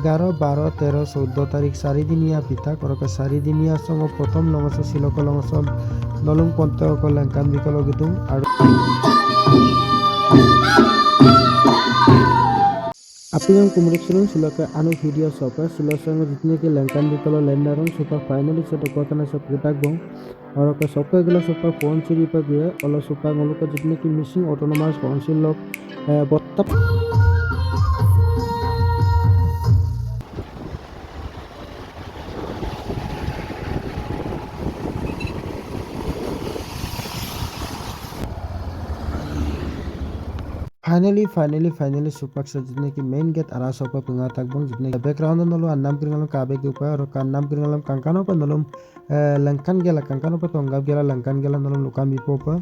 11, 12, 13, 14 তাৰিখ চাৰিদিনীয়া পিঠা কৰক চাৰিদিনীয়া সং প্ৰথম লঙচ শিলক লঙচ নলুং পন্তক লেংকান বিকল গিদুং আৰু Apingan kumuriksunun silaka anu video sopa silasang jitne ki langkan bikolo lendarong sopa finally soto kotana sop kitak bong oro ka sopa gila sopa phone siri pa gya ola sopa ngoluka jitne ki missing autonomous council lok bottap Finally supak sa jitne ki main gate ara sopa pengatak bong jitne background nolo annam kringalam kabe ki upa oro kannam kringalam kankano pa nolom langkan gela kankano pa tonggap gela langkan gela nolom lukam bipo pa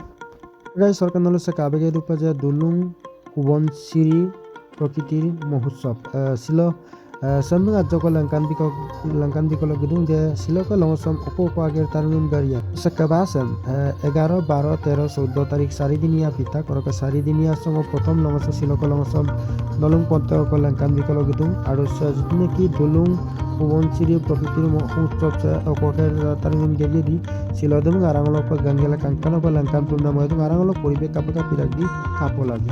guys sorkan nolo sa kabe ki upa ja dulung kubon siri প্রকৃতির মহোৎসব ছিল সামনে আজকল লঙ্কান বিকল গিদুং যে শিলক লঙসম অপো আগের তারুণ গাড়িয়া সকাবাসম 11, 12, 13, 14 তারিখ চারিদিনীয়া পিঠা করক চারিদিনীয়া সং প্রথম লঙস শিলক লঙসম নলুং পন্তক লঙ্কান বিকল গিদুং আৰু যিটো কি দুলুং পুবনচিৰি প্রকৃতির মহোৎসব অপকের তারুণ গাড়িয়া দি শিলদম আরাঙলক গঙ্গেলা কাঙ্কানক লঙ্কান টুর্নামেন্ট আরাঙলক পরিবেশ কাপকা পিরাক দি কাপো লাগে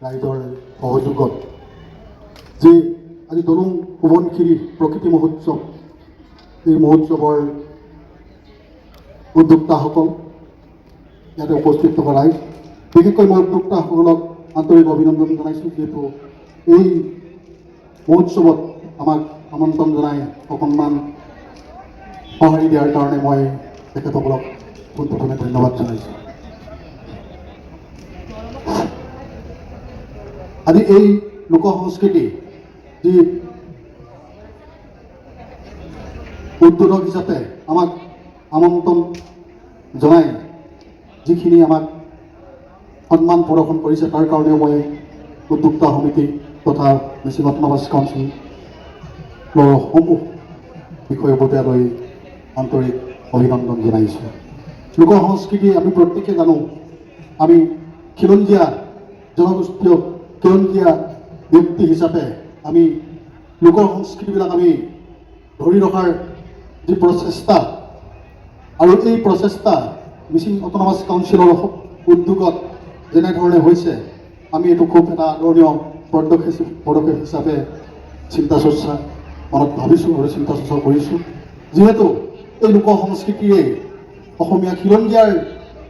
ৰাইজৰ সহযোগত যে আজি দলুং পুবনখিৰি প্ৰকৃতি মহোৎসৱ এই মহোৎসৱৰ উদ্যোক্তাসকল ইয়াতে উপস্থিত থকা ৰাইজ বিশেষকৈ মই উদ্যোক্তাসকলক আন্তৰিক অভিনন্দন জনাইছোঁ যিহেতু এই মহোৎসৱত আমাক আমন্ত্ৰণ জনাই অকণমান সঁহাৰি দিয়াৰ কাৰণে মই তেখেতসকলক পোনপ্ৰথমে ধন্যবাদ জনাইছোঁ। আজি এই লোক সংস্কৃতি যি উদ্বোধক হিচাপে আমাক আমন্ত্ৰণ জনাই যিখিনি আমাক সন্মান প্ৰদৰ্শন কৰিছে তাৰ কাৰণেও মই উদ্যোক্তা সমিতি তথা মিচিং অট'নমাছ কাউন্সিলৰ সমূহ বিষয়ববীয়ালৈ আন্তৰিক অভিনন্দন জনাইছোঁ। লোক সংস্কৃতি আমি প্ৰত্যেকে জানো, আমি খিলঞ্জীয়া জনগোষ্ঠীয় খিলঞ্জীয়া ব্যক্তি হিচাপে আমি লোকৰ সংস্কৃতিবিলাক আমি ধৰি ৰখাৰ যি প্ৰচেষ্টা আৰু এই প্ৰচেষ্টা মিচিং অট'নমাছ কাউন্সিলৰ উদ্যোগত যেনেধৰণে হৈছে আমি এইটো খুব এটা আদৰণীয় পদক্ষেপ হিচাপে চিন্তা চৰ্চা মনত ভাবিছোঁ আৰু চিন্তা চৰ্চা কৰিছোঁ। যিহেতু এই লোক সংস্কৃতিয়ে অসমীয়া খিলঞ্জীয়াৰ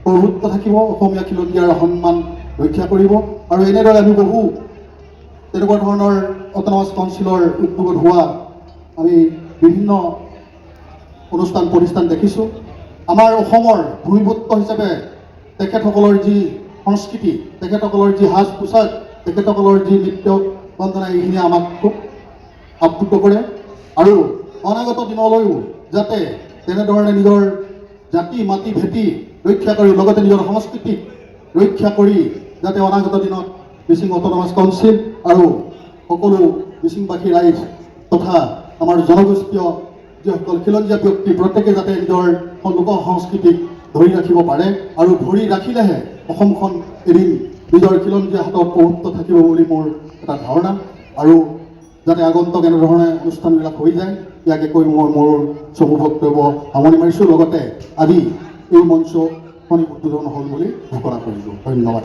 প্ৰভুত্ব থাকিব, অসমীয়া খিলঞ্জীয়াৰ সন্মান ৰক্ষা কৰিব আৰু এনেদৰে আমি বহু তেনেকুৱা ধৰণৰ অট'নমাছ কাউন্সিলৰ উদ্যোগত হোৱা আমি বিভিন্ন অনুষ্ঠান প্ৰতিষ্ঠান দেখিছোঁ। আমাৰ অসমৰ ভূমিপুত্ৰ হিচাপে তেখেতসকলৰ যি সংস্কৃতি, তেখেতসকলৰ যি সাজ পোছাক, তেখেতসকলৰ যি নৃত্য বন্দনা এইখিনি আমাক খুব আপ্লুত কৰে আৰু অনাগত দিনলৈও যাতে তেনেধৰণে নিজৰ জাতি মাটি ভেটি ৰক্ষা কৰি লগতে নিজৰ সংস্কৃতিক ৰক্ষা কৰি যাতে অনাগত দিনত মিচিং অট'নমাছ কাউন্সিল আৰু সকলো মিচিংবাসী ৰাইজ তথা আমাৰ জনগোষ্ঠীয় যিসকল খিলঞ্জীয়া ব্যক্তি প্ৰত্যেকে যাতে নিজৰ লোক সংস্কৃতিক ধৰি ৰাখিব পাৰে আৰু ধৰি ৰাখিলেহে অসমখন এদিন নিজৰ খিলঞ্জীয়া হাতত প্ৰভুত্ব থাকিব বুলি মোৰ এটা ধাৰণা। আৰু যাতে আগন্তুক এনেধৰণে অনুষ্ঠানবিলাক হৈ যায় ইয়াকে কৈ মই মোৰ চমু বক্তব্য সামৰণি মাৰিছোঁ। লগতে আজি এই মঞ্চ উদ্বোধন হ'ল বুলি ঘোষণা কৰিলোঁ। ধন্যবাদ।